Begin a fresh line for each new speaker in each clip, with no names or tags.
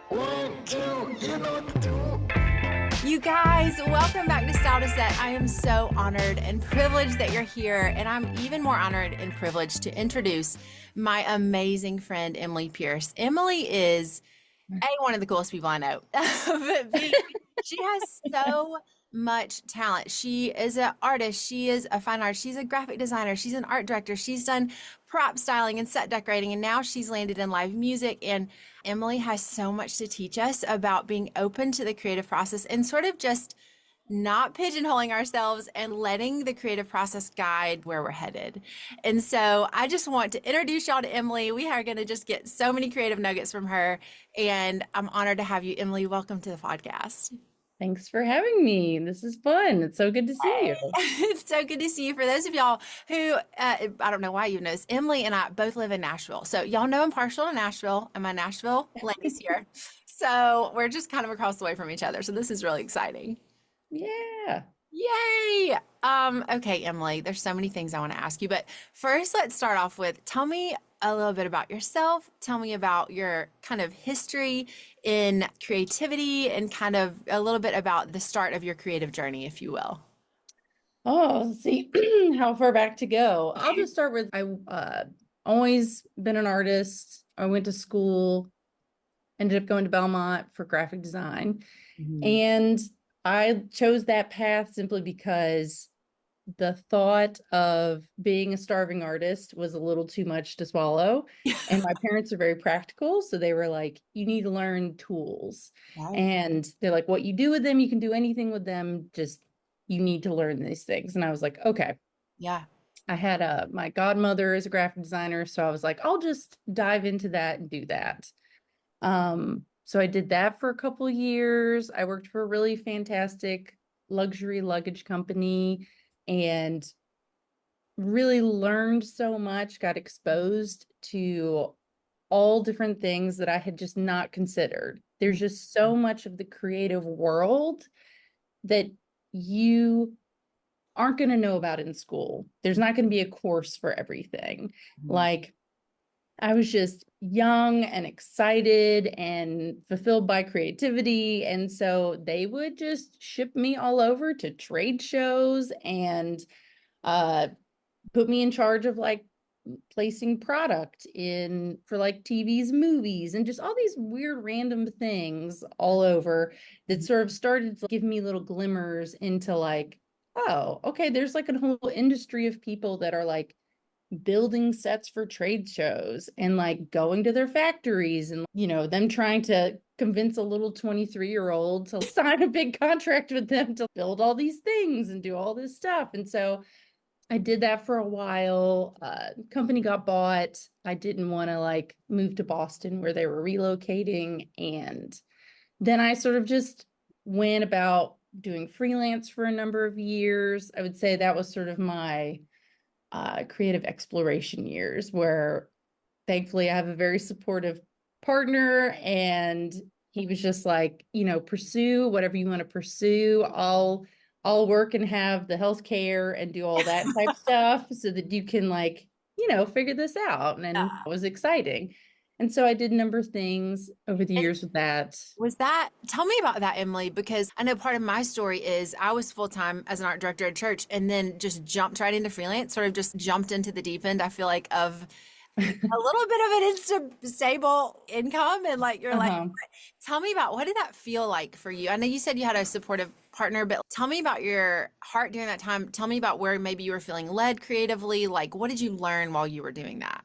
One, two, you know what to do.
You guys, welcome back to Style to Set. I am so honored and privileged that you're here, and I'm even more honored and privileged to introduce my amazing friend, Emily Pierce. Emily is one of the coolest people I know. But B, she has so much talent. She is an artist. She is a fine artist. She's a graphic designer. She's an art director. She's done prop styling and set decorating, and now she's landed in live music. And Emily has so much to teach us about being open to the creative process and sort of just not pigeonholing ourselves and letting the creative process guide where we're headed. And so I just want to introduce y'all to Emily. We are going to just get so many creative nuggets from her. And I'm honored to have you, Emily. Welcome to the podcast.
Thanks for having me. This is fun. It's so good to see you.
It's so good to see you. For those of y'all who, I don't know why you know this, Emily and I both live in Nashville. So y'all know I'm partial to Nashville, and my Nashville ladies here. So we're just kind of across the way from each other. So this is really exciting.
Yeah.
Yay! Okay, Emily, there's so many things I want to ask you, but first let's start off with tell me a little bit about yourself. Tell me about your kind of history in creativity and kind of a little bit about the start of your creative journey, if you will.
Oh, let's see how far back to go. I'll just start with I always been an artist. I went to school, ended up going to Belmont for graphic design. And I chose that path simply because the thought of being a starving artist was a little too much to swallow. And my parents are very practical. So they were like, you need to learn tools.
Right.
And they're like, what you do with them, you can do anything with them. Just you need to learn these things. And I was like, okay.
Yeah.
I had my godmother is a graphic designer. So I was like, I'll just dive into that and do that. So I did that for a couple of years. I worked for a really fantastic luxury luggage company and really learned so much, got exposed to all different things that I had just not considered. There's just so much of the creative world that you aren't going to know about in school. There's not going to be a course for everything. Like, I was just young and excited and fulfilled by creativity. And so they would just ship me all over to trade shows and put me in charge of like placing product in for like TV's movies and just all these weird random things all over that sort of started to give me little glimmers into like, oh, okay, there's like a whole industry of people that are like building sets for trade shows and like going to their factories and, you know, them trying to convince a little 23-year-old to sign a big contract with them to build all these things and do all this stuff. And so I did that for a while. Company got bought. I didn't want to like move to Boston where they were relocating. And then I sort of just went about doing freelance for a number of years. I would say that was sort of my creative exploration years where thankfully I have a very supportive partner and he was just like, you know, pursue whatever you want to pursue. I'll work and have the health care and do all that type stuff so that you can like, you know, figure this out. And
Yeah.
it was exciting. And so I did a number of things over the years with that.
Tell me about that, Emily, because I know part of my story is I was full time as an art director at church and then just jumped right into freelance, sort of just jumped into the deep end, I feel like, of a little bit of an stable income. And like, you're like, tell me about what did that feel like for you? I know you said you had a supportive partner, but tell me about your heart during that time. Tell me about where maybe you were feeling led creatively. Like, what did you learn while you were doing that?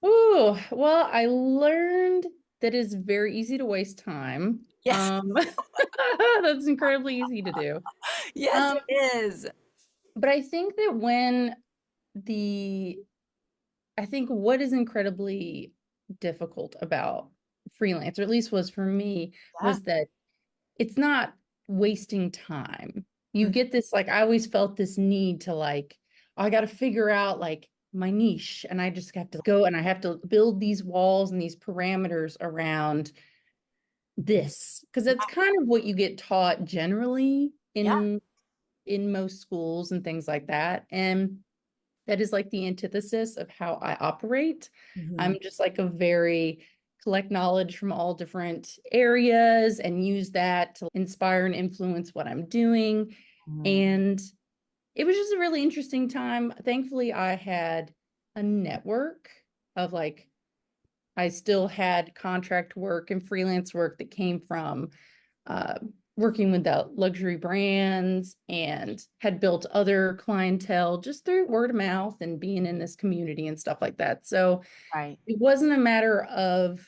Oh, well, I learned that it's very easy to waste time.
Yes.
That's incredibly easy to do.
Yes, it is.
But I think that the I think what is incredibly difficult about freelance, or at least was for me,
Yeah.
was that it's not wasting time. You get this, like, I always felt this need to like, I got to figure out like my niche and I just have to go and I have to build these walls and these parameters around this because that's kind of what you get taught generally
Yeah.
in most schools and things like that. And that is like the antithesis of how I operate.
Mhm.
I'm just like a very collect knowledge from all different areas and use that to inspire and influence what I'm doing.
Mm.
And it was just a really interesting time. Thankfully, I had a network of like, I still had contract work and freelance work that came from uh, working with the luxury brands, and had built other clientele just through word of mouth and being in this community and stuff like that. So
Right.
it wasn't a matter of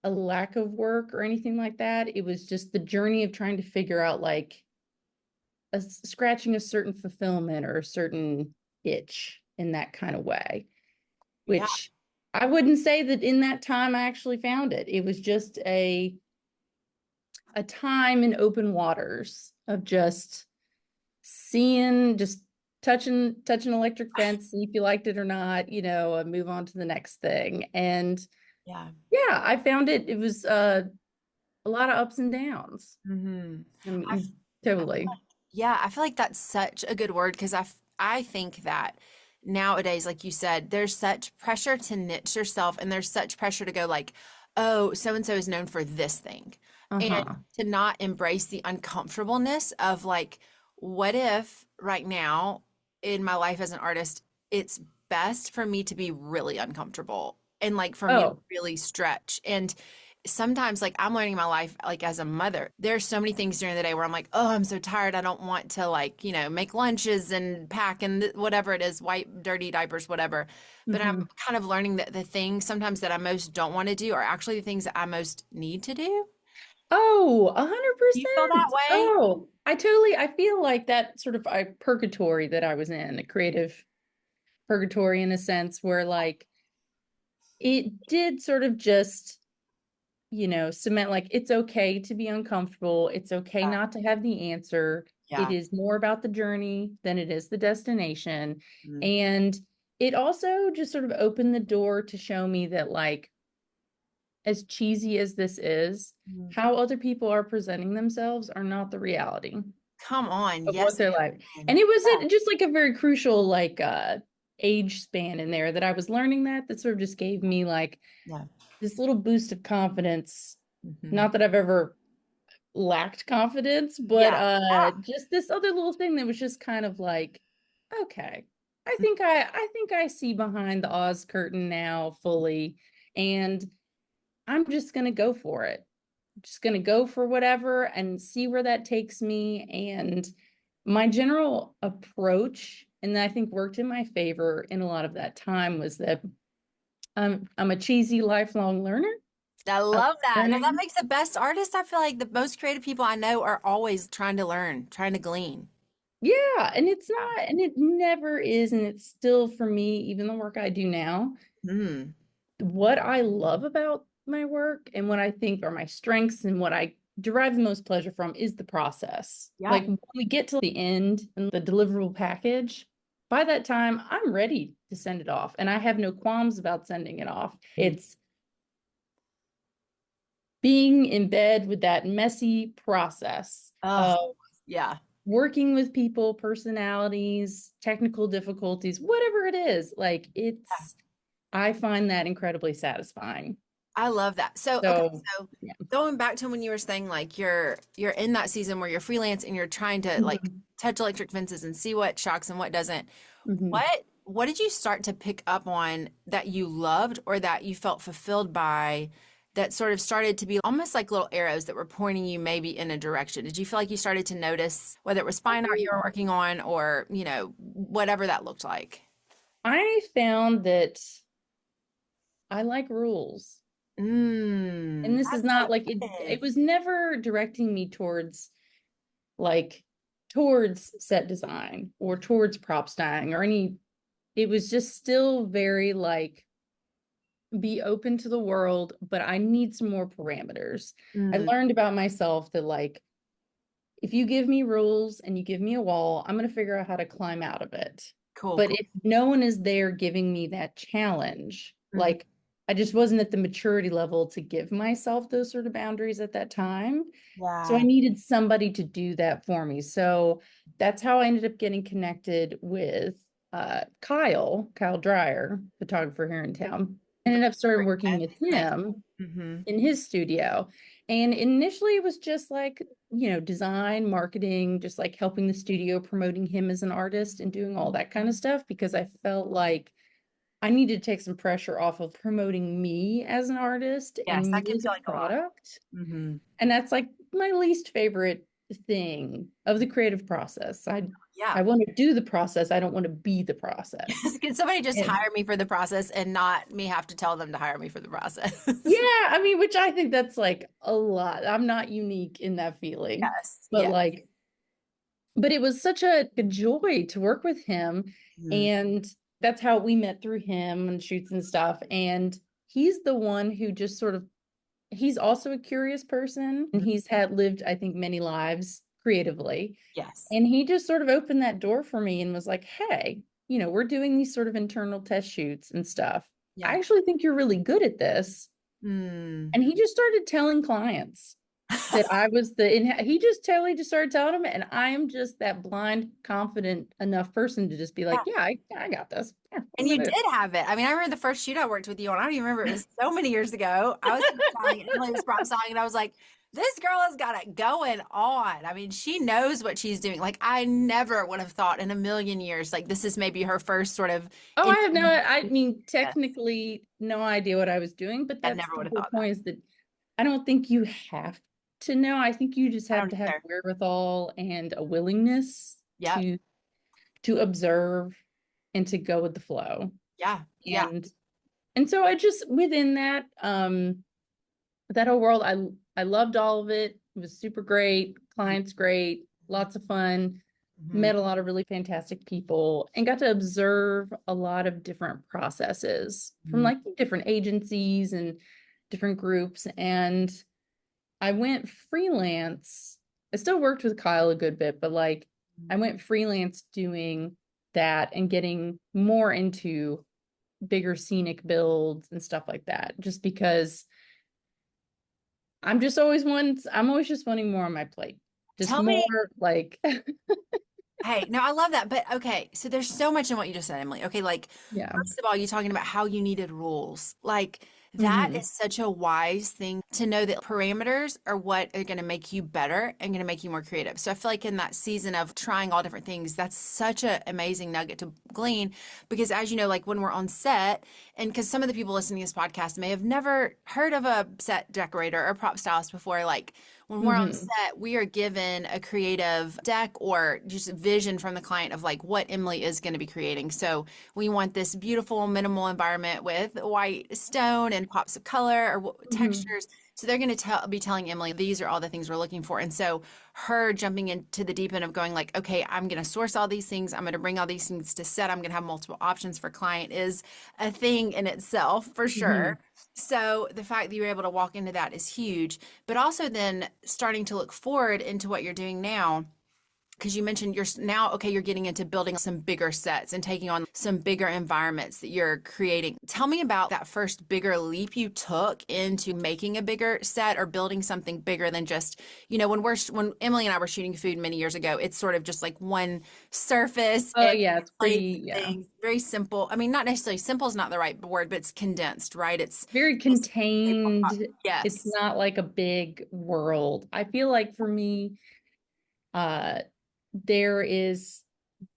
a lack of work or anything like that. It was just the journey of trying to figure out like scratching a certain fulfillment or a certain itch in that kind of way,
Yeah.
which I wouldn't say that in that time I actually found it. It was just a time in open waters of just seeing, just touching electric fence, see if you liked it or not, and move on to the next thing. And
Yeah.
yeah, I found it was a lot of ups and downs.
Mm-hmm.
I
I
mean, totally.
Yeah, I feel like that's such a good word because I think that nowadays, like you said, there's such pressure to niche yourself and there's such pressure to go like, oh, so and so is known for this thing. And
Uh-huh.
to not embrace the uncomfortableness of like, what if right now in my life as an artist, it's best for me to be really uncomfortable and like for me to
Oh,
really stretch. And sometimes like I'm learning my life like as a mother. There's so many things during the day where I'm like, oh, I'm so tired. I don't want to like, make lunches and pack and whatever it is, wipe dirty diapers, whatever. But I'm
mhm.
kind of learning that the things sometimes that I most don't want to do are actually the things that I most need to do.
Oh,
Do you feel that
100%.
way?
Oh, I feel like that sort of purgatory that I was in, a creative purgatory in a sense where like it did sort of just, cement like it's okay to be uncomfortable. It's okay
Yeah.
not to have the answer. It
Yeah.
is more about the journey than it is the destination.
Mm.
And it also just sort of opened the door to show me that like, as cheesy as this is,
Mm.
how other people are presenting themselves are not the reality
Come on.
of what
Yes,
they're like.
ma'am.
And it was just like a very crucial like age span in there that I was learning that sort of just gave me like
Yeah.
this little boost of confidence.
Hmm.
Not that I've ever lacked confidence, but
Yeah.
just this other little thing that was just kind of like, okay, I think I see behind the Oz curtain now fully, and I'm just gonna go for it. Just going to go for whatever and see where that takes me. And my general approach, and I think worked in my favor in a lot of that time, was that I'm a cheesy lifelong learner.
I
I love
love that. No, that
learning.
makes the best artists. I feel like the most creative people I know are always trying to learn, trying to glean.
Yeah, and it's
Yeah.
not, and it never is, and it's still for me, even the work I do now,
Mm.
what I love about my work and what I think are my strengths and what I derive the most pleasure from is the process.
Yeah.
Like when we get to the end and the deliverable package, by that time, I'm ready to send it off. And I have no qualms about sending it off.
Mm.
It's being in bed with that messy process
Oh,
of
yeah.
working with people, personalities, technical difficulties, whatever it is. Like I find that incredibly satisfying.
I love that. So, okay,
So,
so
yeah.
going back to when you were saying like you're in that season where you're freelance and you're trying to like
Mhm.
touch electric fences and see what shocks and what doesn't.
Mhm.
What did you start to pick up on that you loved or that you felt fulfilled by that sort of started to be almost like little arrows that were pointing you maybe in a direction? Did you feel like you started to notice whether it was fine art you were working on or, whatever that looked like?
I found that I like rules. And this is
That's so
not like it
good.
was never directing me like towards set design or towards prop styling or any, it was just still very like be open to the world, but I need some more parameters. I
Mm,
learned about myself that like if you give me rules and you give me a wall, I'm going to figure out how to climb out of it.
cool,
But
cool.
if no one is there giving me that challenge,
Mhm.
like I just wasn't at the maturity level to give myself those sort of boundaries at that time. So I
Yeah.
needed somebody to do that for me. So that's how I ended up getting connected with Kyle Dreyer, photographer here in town. ended up starting
Perfect
working with
fit.
him
Mm-hmm.
in his studio. And initially it was just like, design, marketing, just like helping the studio, promoting him as an artist and doing all that kind of stuff because I felt like I needed to take some pressure off of promoting me as an artist
Yes,
and
that
me
can
as
feel
a
like a lot.
product.
Mm-hmm.
And that's like my least favorite thing of the creative process. I
Yeah.
want to do the process. I don't want to be the process.
Can somebody just
And
hire me for the process and not me have to tell them to hire me for the process?
yeah, I mean, which I think that's like a lot. I'm not unique in that feeling,
Yes.
but
Yeah.
like, but it was such a joy to work with him.
Mhm.
And that's how we met through him and shoots and stuff. And he's the one who just sort of, he's also a curious person and he's had lived, I think, many lives creatively.
Yes.
And he just sort of opened that door for me and was like, hey, we're doing these sort of internal test shoots and stuff. I
Yeah.
actually think you're really good at this.
Mm.
And he just started telling clients that I was he just totally just started telling them. And I am just that blind, confident enough person to just be like,
Yeah.
yeah, I got this. Yeah,
And
I'm
you
gonna.
did have it. I mean, I remember the first shoot I worked with you on. I don't even remember. It was so many years ago. I was propsying and Emily was propsying, and I was like, this girl has got it going on. I mean, she knows what she's doing. Like, I never would have thought in a million years, like, this is maybe her first sort of.
Oh,
In-
I mean, technically, no idea what I was doing, but
I
that's
never
the
would have
whole
thought that.
point is that I don't think you have to know. I think you just
I
have
don't
to have
either.
wherewithal and a willingness
Yep.
to observe and to go with the flow.
Yeah. Yeah.
And so I just within that whole world, I loved all of it. It was super great, clients great, lots of fun,
Mhm.
met a lot of really fantastic people, and got to observe a lot of different processes from
Mhm.
like different agencies and different groups. And I went freelance. I still worked with Kyle a good bit, but like I went freelance doing that and getting more into bigger scenic builds and stuff like that, just because I'm always just wanting more on my plate. Just
Tell
more
me.
like,
Hey, no, I love that. But okay, so there's so much in what you just said, Emily. Okay, like
yeah.
first of all, you talking about how you needed rules. Like that
Hmm.
is such a wise thing to know that parameters are what are going to make you better and going to make you more creative. So I feel like in that season of trying all different things, that's such an amazing nugget to glean because as you know, like when we're on set, and because some of the people listening to this podcast may have never heard of a set decorator or prop stylist before, like when we're on
Hmm.
set, we are given a creative deck or just vision from the client of like what Emily is going to be creating. So we want this beautiful minimal environment with white stone and pops of color or
Hmm.
textures. So they're going to be telling Emily these are all the things we're looking for. And so her jumping into the deep end of going like, okay, I'm going to source all these things. I'm going to bring all these things to set. I'm going to have multiple options for client is a thing in itself for
Hmm.
sure. So the fact that you were able to walk into that is huge, but also then starting to look forward into what you're doing now because you mentioned you're now okay you're getting into building some bigger sets and taking on some bigger environments that you're creating. Tell me about that first bigger leap you took into making a bigger set or building something bigger than just when Emily and I were shooting food many years ago, it's sort of just like one surface
Oh
and
yeah, it's
plates
pretty,
and
yeah.
things, very simple. I mean, not necessarily simple is not the right word, but it's condensed, right? It's
Very
just tabletop.
contained. It's
Yes.
not like a big world. I feel like for me, uh, there is,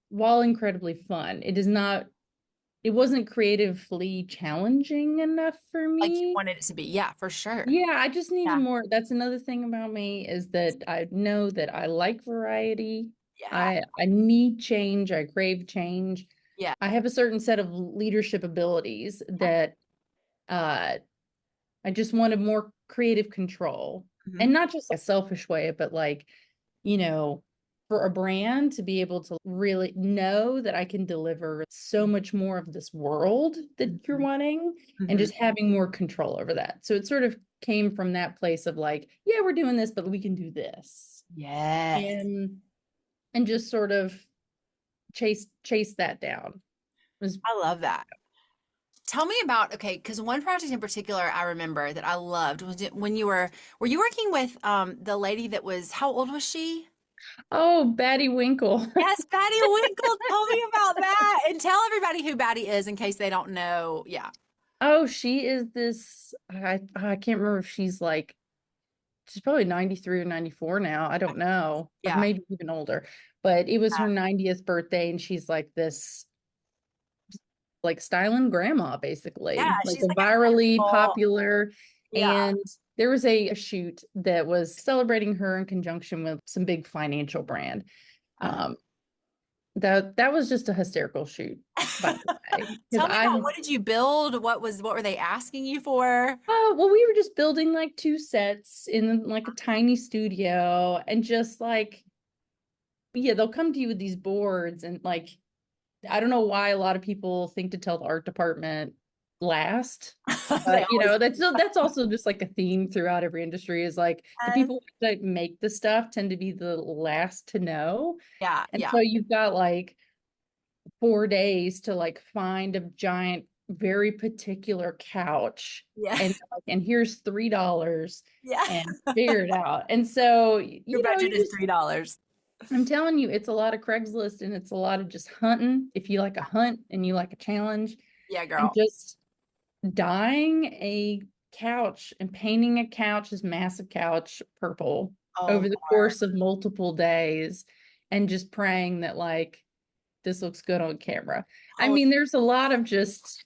while incredibly fun, it wasn't creatively challenging enough for
Like you
me.
wanted it to be. Yeah, for sure.
Yeah, I just needed
Yeah.
more. That's another thing about me is that I know that I like variety.
Yeah.
I need change. I crave change.
Yeah.
I have a certain set of leadership abilities
Yeah.
that uh I just wanted more creative control.
Mhm.
And not just a selfish way, but like, you know, for a brand to be able to really know that I can deliver so much more of this world that you're
Mhm.
wanting and
Mhm.
just having more control over that. So it sort of came from that place of like, yeah, we're doing this, but we can do this.
Yes.
And just sort of chase that down. It was
I love that. Tell me about, okay, because one project in particular I remember that I loved was when were you working with the lady that was, how old was she?
oh, Batty Winkle.
Yes, Batty Winkle. Tell me about that. And tell everybody who Batty is in case they don't know. Yeah.
Oh, she is this, I can't remember if she's probably 93 or 94 now. I don't know, or
Yeah.
maybe even older. But it was her 90th birthday, and she's like this, like styling grandma,
Yeah,
basically, like
she's
a
like a
virally
staple.
popular.
Yeah.
And there was a shoot that was celebrating her in conjunction with some big financial brand.
Uh,
Um, that was just a hysterical shoot, by the way, because
Tell me about,
I
what did you build? What were they asking you for?
oh, well, we were just building like two sets in like a tiny studio, and just like, yeah, they'll come to you with these boards, and like, I don't know why a lot of people think to tell the art department last.
They
But
always
that's also just like a theme throughout every industry, is like the
Yes.
people that make the stuff tend to be the last to know.
Yeah,
And
yeah.
so you've got like 4 days to like find a giant, very particular couch,
Yeah.
and here's $3
Yeah.
and figure it out. And so,
Your budget
you
is
just,
$3.
I'm telling you, it's a lot of Craigslist, and it's a lot of just hunting. If you like a hunt and you like a challenge,
Yeah,
and
girl.
just dyeing a couch and painting a couch, this massive couch, purple
Oh,
over the
Lord.
course of multiple days, and just praying that like this looks good on camera. I
Holy,
mean, there's a lot of just,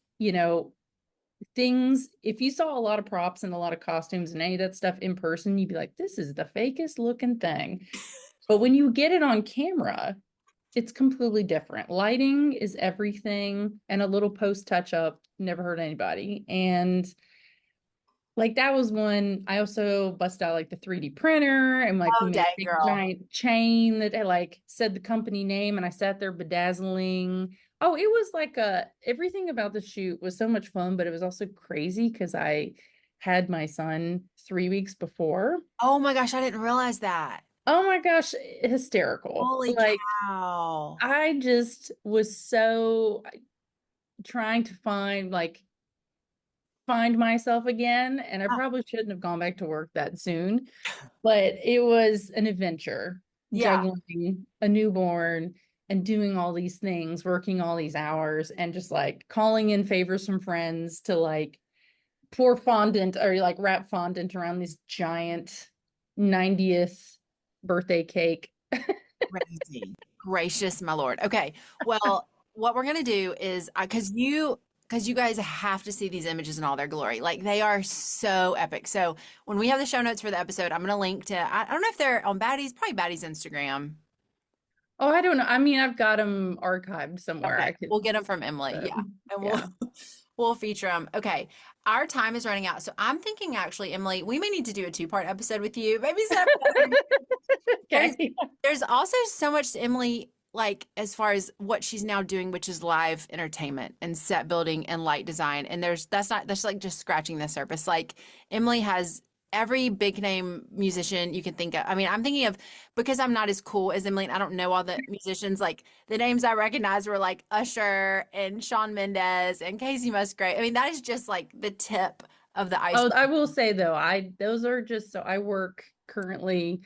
things. If you saw a lot of props and a lot of costumes and any of that stuff in person, you'd be like, this is the fakest looking thing. But when you get it on camera, it's completely different. Lighting is everything, and a little post touch up never hurt anybody. And like, that was one. I also bust out like the 3D printer, and like we
oh,
made a
dang,
big
girl.
giant chain that I like said the company name, and I sat there bedazzling. Oh, it was like everything about the shoot was so much fun, but it was also crazy because I had my son 3 weeks before.
Oh my gosh, I didn't realize that.
Oh my gosh, hysterical.
Holy
Like,
cow.
I just was so trying to find myself again, and I
Oh,
probably shouldn't have gone back to work that soon, but it was an adventure,
yeah.
juggling a newborn and doing all these things, working all these hours, and just like calling in favors from friends to like pour fondant or like wrap fondant around this giant 90th birthday cake.
Crazy. Gracious, my Lord. Okay. Well, what we're gonna do is because you guys have to see these images in all their glory. Like, they are so epic. So when we have the show notes for the episode, I'm gonna link to, I don't know if they're on probably Baddie's Instagram.
Oh, I don't know. I mean, I've got them archived somewhere.
Okay.
I could,
We'll get them from Emily.
but
Yeah. And we'll
yeah.
we'll feature them. Okay. Our time is running out. So I'm thinking, actually, Emily, we may need to do a two-part episode with you. Maybe set up another. There's
Okay.
there's also so much to Emily, like as far as what she's now doing, which is live entertainment and set building and light design. And that's like just scratching the surface. Like, Emily has every big name musician you can think of. I mean, I'm thinking of, because I'm not as cool as Emily and I don't know all the musicians, like the names I recognize were like Usher and Shawn Mendes and Casey Musgrave. I mean, that is just like the tip of the
Oh,
iceberg.
I will say though, those are just, so I work currently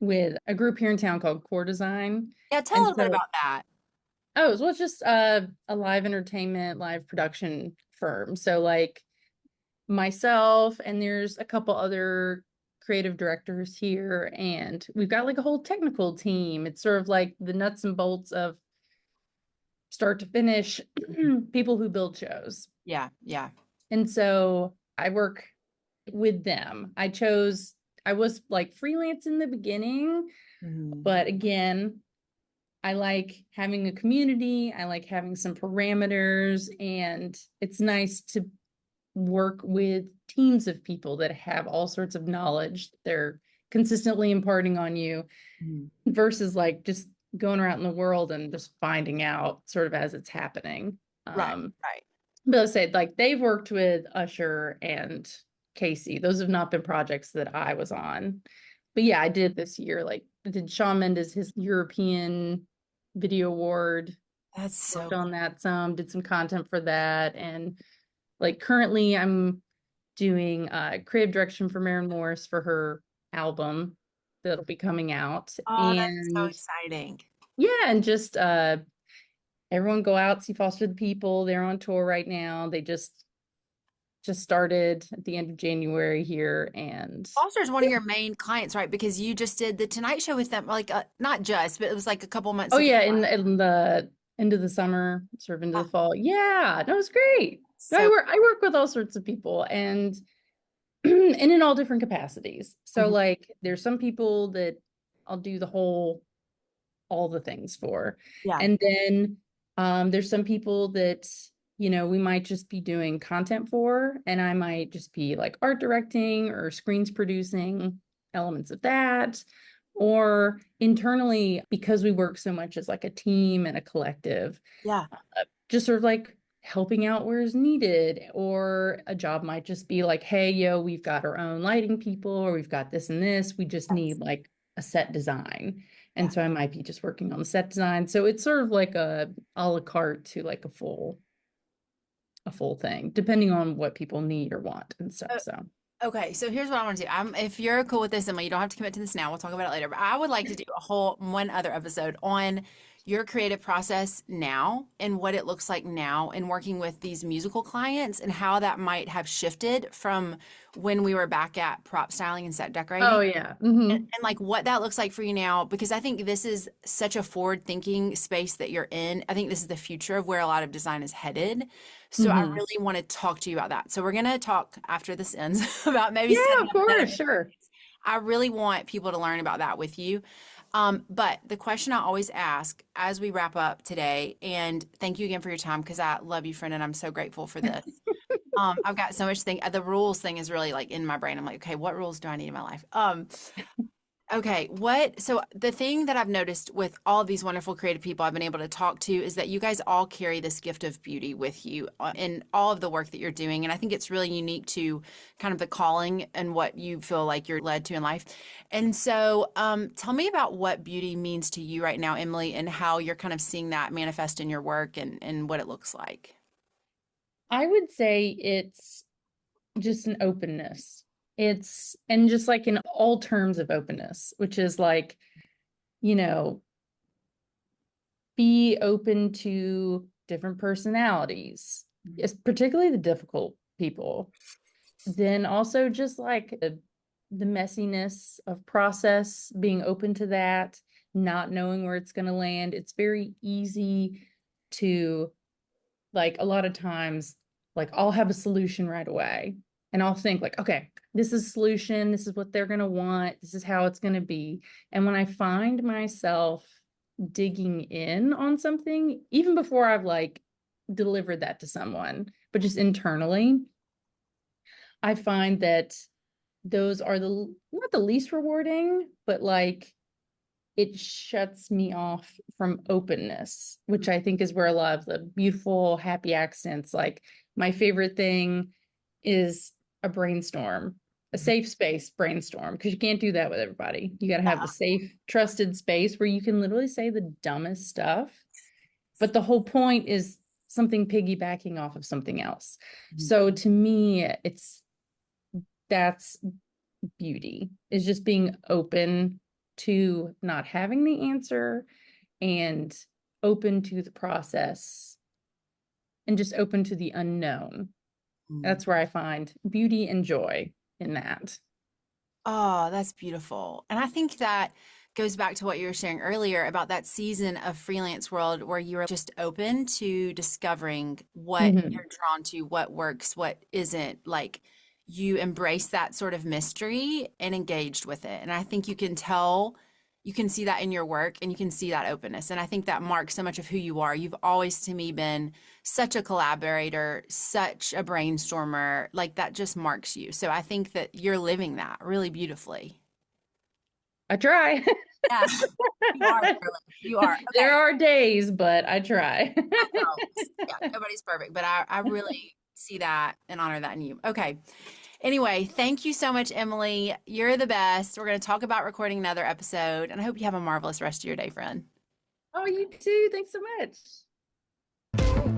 with a group here in town called Core Design.
Yeah, tell a
And
little bit
so,
about that.
oh, so it's just a live entertainment, live production firm. So like myself, and there's a couple other creative directors here, and we've got like a whole technical team. It's sort of like the nuts and bolts of start to finish, people who build shows.
Yeah, yeah.
And so I work with them. I was like freelance in the beginning,
Mhm.
but again, I like having a community. I like having some parameters, and it's nice to work with teams of people that have all sorts of knowledge they're consistently imparting on you,
Mhm.
versus like just going around in the world and just finding out sort of as it's happening.
Right, right.
But I said, like, they've worked with Usher and Casey. Those have not been projects that I was on. But yeah, I did this year. Like, I did Shawn Mendes, his European Video Award,
That's so
worked on that some, did some content for that. And like currently I'm doing creative direction for Maren Morris for her album that'll be coming out.
Oh, that's so
And
exciting.
yeah, and just everyone go out, see Foster the People. They're on tour right now. They just just started at the end of January here, and
Foster's one of your main clients, right? Because you just did the Tonight Show with them, like not just, but it was like a couple months
oh
ago.
yeah, in the end of the summer, sort of into
Yeah.
the fall. Yeah, that was great.
So,
I work with all sorts of people, and and in all different capacities. So
mhm,
like there's some people that I'll do all the things for.
yeah,
And then there's some people that, we might just be doing content for, and I might just be like art directing or screens producing elements of that. Or internally, because we work so much as like a team and a collective,
yeah,
just sort of like helping out where is needed. Or a job might just be like, hey, yo, we've got our own lighting people, or we've got this and this. We just
yes,
need like a set design.
yeah.
And so I might be just working on the set design. So it's sort of like a la carte to like a full thing, depending on what people need or want and stuff. So
Okay, so here's what I want to do. If you're cool with this, Emily, you don't have to commit to this now. We'll talk about it later. But I would like to do a whole one other episode on your creative process now and what it looks like now in working with these musical clients and how that might have shifted from when we were back at prop styling and set decorating.
oh yeah.
And like what that looks like for you now, because I think this is such a forward thinking space that you're in. I think this is the future of where a lot of design is headed. So I
Hmm.
really want to talk to you about that. So we're going to talk after this ends about maybe
Yeah,
setting
of
up better.
course, sure.
I really want people to learn about that with you. But the question I always ask as we wrap up today, and thank you again for your time because I love you, friend, and I'm so grateful for this. I've got so much the rules thing is really like in my brain. I'm like, okay, what rules do I need in my life? Okay, so the thing that I've noticed with all of these wonderful creative people I've been able to talk to is that you guys all carry this gift of beauty with you in all of the work that you're doing. And I think it's really unique to kind of the calling and what you feel like you're led to in life. And so tell me about what beauty means to you right now, Emily, and how you're kind of seeing that manifest in your work and what it looks like.
I would say it's just an openness. It's, and just like in all terms of openness, which is like, you know, be open to different personalities, it's particularly the difficult people. Then also just like the messiness of process, being open to that, not knowing where it's going to land. It's very easy to, like, a lot of times, like I'll have a solution right away, and I'll think like, okay, this is a solution, this is what they're going to want, this is how it's going to be. And when I find myself digging in on something, even before I've like delivered that to someone, but just internally, I find that those are the not the least rewarding, but like it shuts me off from openness, which I think is where a lot of the beautiful, happy accents, like my favorite thing is a brainstorm, a safe space brainstorm, because you can't do that with everybody. You got to have a safe, trusted space where you can literally say the dumbest stuff. But the whole point is something piggybacking off of something else. So to me, that's beauty, is just being open to not having the answer, and open to the process, and just open to the unknown.
Mhm.
That's where I find beauty and joy in that.
Oh, that's beautiful. And I think that goes back to what you were sharing earlier about that season of freelance world where you were just open to discovering what
Mhm.
you're drawn to, what works, what isn't. Like you embrace that sort of mystery and engaged with it. And I think you can tell, you can see that in your work and you can see that openness. And I think that marks so much of who you are. You've always, to me, been such a collaborator, such a brainstormer. Like that just marks you. So I think that you're living that really beautiful.
I try.
Yeah, you are, really. You are.
There
Okay.
are days, but I try.
As always. Yeah, nobody's perfect, but I really see that and honor that in you. Okay. Anyway, thank you so much, Emily. You're the best. We're going to talk about recording another episode, and I hope you have a marvelous rest of your day, friend.
Oh, you too. Thanks so much.